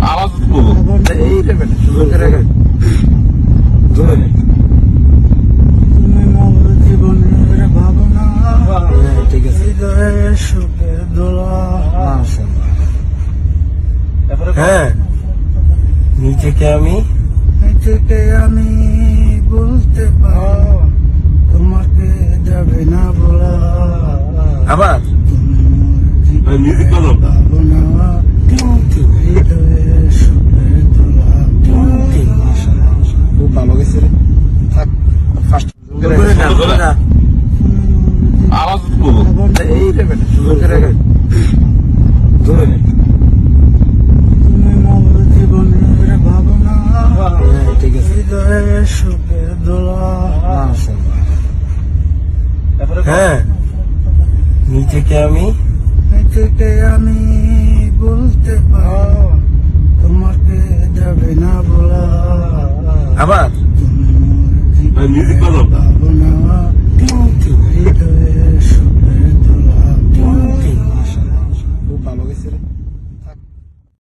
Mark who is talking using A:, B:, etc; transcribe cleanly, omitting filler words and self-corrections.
A: আওয়াজ বলো
B: এই রে বেটা সুন্দর করে গাই ধরে নে তুমি মোর জীবনের ভাবনা ঠিক আছে হৃদয়ের সুখের দোলা হ্যাঁ নিজেকে আমি বলতে পারি তোমাকে যাবে না বলা আবার
A: মিউজিক বলো
B: ভাবনা হৃদয়ের সুখের দোলা খুব ভালো গেছে রে থাক ফার্স্ট
A: আওয়াজ বলো
B: এই রে বেটা সুন্দর করে গাই ধরে নে তুমি মোর জীবনের ভাবনা ঠিক আছে হৃদয়ের সুখের দোলা হ্যাঁ নিজেকে আমি বলতে পারি তোমাকে যাবে না বলা আবার
A: মিউজিক বলো
B: ভাবনা